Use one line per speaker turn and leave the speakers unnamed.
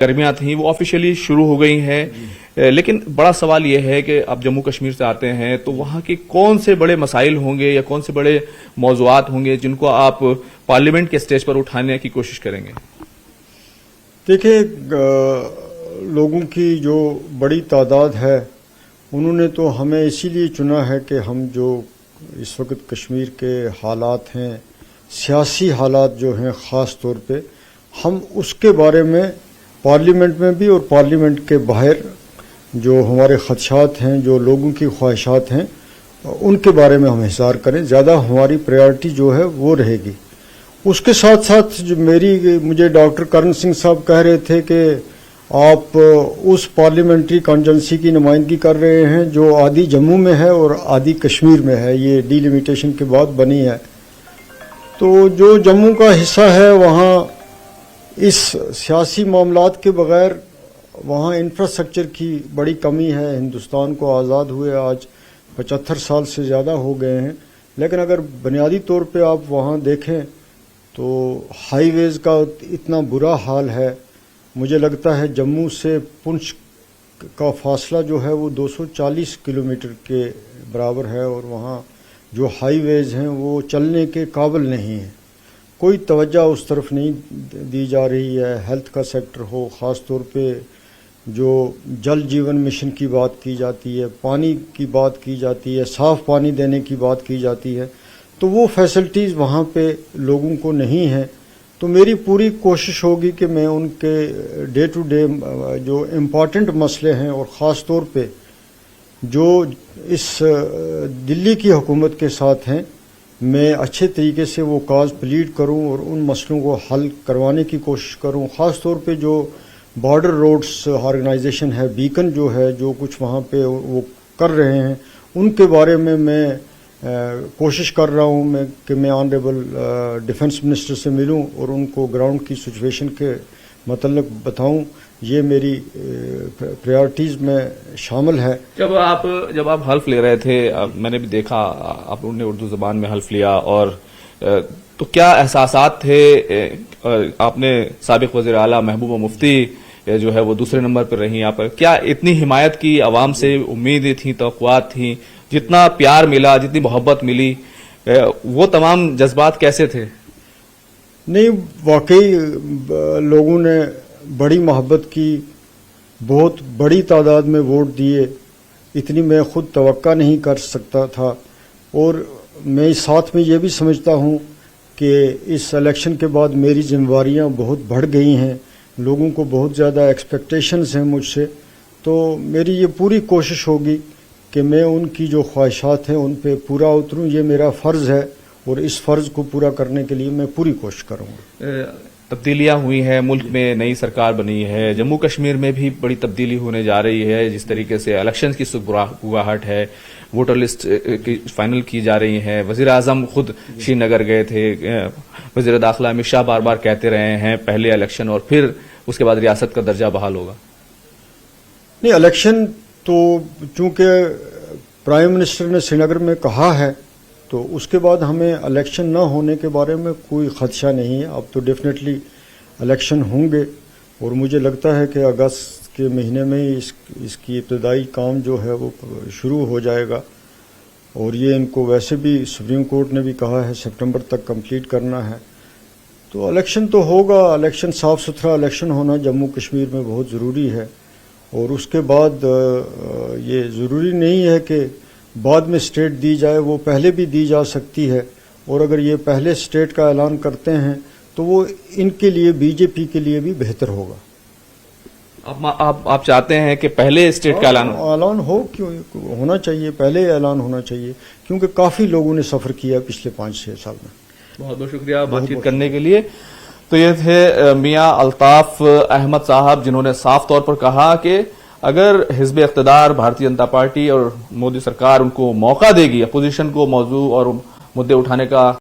گرمیاں تھیں وہ آفیشیلی شروع ہو گئی ہیں، لیکن بڑا سوال یہ ہے کہ آپ جموں کشمیر سے آتے ہیں تو وہاں کے کون سے بڑے مسائل ہوں گے یا کون سے بڑے موضوعات ہوں گے جن کو آپ پارلیمنٹ کے سٹیج پر اٹھانے کی کوشش کریں گے؟
دیکھیں، لوگوں کی جو بڑی تعداد ہے انہوں نے تو ہمیں اسی لیے چنا ہے کہ ہم جو اس وقت کشمیر کے حالات ہیں، سیاسی حالات جو ہیں خاص طور پہ، ہم اس کے بارے میں پارلیمنٹ میں بھی اور پارلیمنٹ کے باہر جو ہمارے خدشات ہیں، جو لوگوں کی خواہشات ہیں، ان کے بارے میں ہم اظہار کریں. زیادہ ہماری پریارٹی جو ہے وہ رہے گی. اس کے ساتھ ساتھ جو مجھے ڈاکٹر کرن سنگھ صاحب کہہ رہے تھے کہ آپ اس پارلیمنٹری کانسٹیٹوئنسی کی نمائندگی کر رہے ہیں جو آدھی جموں میں ہے اور آدھی کشمیر میں ہے، یہ ڈی لیمیٹیشن کے بعد بنی ہے. تو جو جموں کا حصہ ہے وہاں اس سیاسی معاملات کے بغیر وہاں انفراسٹرکچر کی بڑی کمی ہے. ہندوستان کو آزاد ہوئے آج 75 سال سے زیادہ ہو گئے ہیں، لیکن اگر بنیادی طور پہ آپ وہاں دیکھیں تو ہائی ویز کا اتنا برا حال ہے. مجھے لگتا ہے جموں سے پنچ کا فاصلہ جو ہے وہ 240 کلومیٹر کے برابر ہے، اور وہاں جو ہائی ویز ہیں وہ چلنے کے قابل نہیں ہیں. کوئی توجہ اس طرف نہیں دی جا رہی ہے. ہیلتھ کا سیکٹر ہو، خاص طور پہ جو جل جیون مشن کی بات کی جاتی ہے، پانی کی بات کی جاتی ہے، صاف پانی دینے کی بات کی جاتی ہے، تو وہ فیسلٹیز وہاں پہ لوگوں کو نہیں ہیں. تو میری پوری کوشش ہوگی کہ میں ان کے ڈے ٹو ڈے جو امپورٹنٹ مسئلے ہیں اور خاص طور پہ جو اس دلی کی حکومت کے ساتھ ہیں، میں اچھے طریقے سے وہ کاز پلیڈ کروں اور ان مسئلوں کو حل کروانے کی کوشش کروں. خاص طور پہ جو بارڈر روڈز آرگنائزیشن ہے، بیکن جو ہے، جو کچھ وہاں پہ وہ کر رہے ہیں، ان کے بارے میں کوشش کر رہا ہوں کہ میں آنریبل ڈیفنس منسٹر سے ملوں اور ان کو گراؤنڈ کی سچویشن کے متعلق بتاؤں. یہ میری پریارٹیز میں شامل ہے.
جب آپ حلف لے رہے تھے، میں نے بھی دیکھا آپ نے اردو زبان میں حلف لیا، اور تو کیا احساسات تھے؟ آپ نے سابق وزیر اعلیٰ محبوبہ مفتی جو ہے وہ دوسرے نمبر پر رہی، آپ کیا اتنی حمایت کی عوام سے؟ امیدیں تھیں، توقعات تھیں، جتنا پیار ملا، جتنی محبت ملی، وہ تمام جذبات کیسے تھے؟
نہیں، واقعی لوگوں نے بڑی محبت کی، بہت بڑی تعداد میں ووٹ دیے. اتنی میں خود توقع نہیں کر سکتا تھا. اور میں ساتھ میں یہ بھی سمجھتا ہوں کہ اس الیکشن کے بعد میری ذمہ داریاں بہت بڑھ گئی ہیں. لوگوں کو بہت زیادہ ایکسپیکٹیشنز ہیں مجھ سے. تو میری یہ پوری کوشش ہوگی کہ میں ان کی جو خواہشات ہیں ان پہ پورا اتروں. یہ میرا فرض ہے اور اس فرض کو پورا کرنے کے لیے میں پوری کوشش کروں گا.
تبدیلیاں ہوئی ہیں ملک میں، نئی سرکار بنی ہے، جموں کشمیر میں بھی بڑی تبدیلی ہونے جا رہی ہے. جس طریقے سے الیکشن کی سگبراہٹ ہے، ووٹر لسٹ فائنل کی جا رہی ہے. وزیر اعظم خود شری نگر گئے تھے. وزیر داخلہ امت شاہ بار بار کہتے رہے ہیں پہلے الیکشن اور پھر اس کے بعد ریاست کا درجہ بحال ہوگا.
نہیں، الیکشن تو چونکہ پرائم منسٹر نے سری نگر میں کہا ہے تو اس کے بعد ہمیں الیکشن نہ ہونے کے بارے میں کوئی خدشہ نہیں ہے. اب تو ڈیفینیٹلی الیکشن ہوں گے، اور مجھے لگتا ہے کہ اگست کے مہینے میں ہی اس کی ابتدائی کام جو ہے وہ شروع ہو جائے گا. اور یہ ان کو ویسے بھی سپریم کورٹ نے بھی کہا ہے سپٹمبر تک کمپلیٹ کرنا ہے. تو الیکشن تو ہوگا. الیکشن صاف ستھرا الیکشن ہونا جموں کشمیر میں بہت ضروری ہے. اور اس کے بعد یہ ضروری نہیں ہے کہ بعد میں اسٹیٹ دی جائے، وہ پہلے بھی دی جا سکتی ہے. اور اگر یہ پہلے اسٹیٹ کا اعلان کرتے ہیں تو وہ ان کے لیے، بی جے پی کے لیے بھی بہتر ہوگا.
آپ چاہتے ہیں کہ پہلے اسٹیٹ کا
اعلان ہو؟ کیوں ہونا چاہیے، پہلے اعلان ہونا چاہیے، کیونکہ کافی لوگوں نے سفر کیا پچھلے 5-6 سال میں.
بہت بہت شکریہ بات چیت کرنے کے لیے. تو یہ تھے میاں الطاف احمد صاحب، جنہوں نے صاف طور پر کہا کہ اگر حزب اقتدار، بھارتیہ جنتا پارٹی اور مودی سرکار ان کو موقع دے گی اپوزیشن کو موضوع اور مدعے اٹھانے کا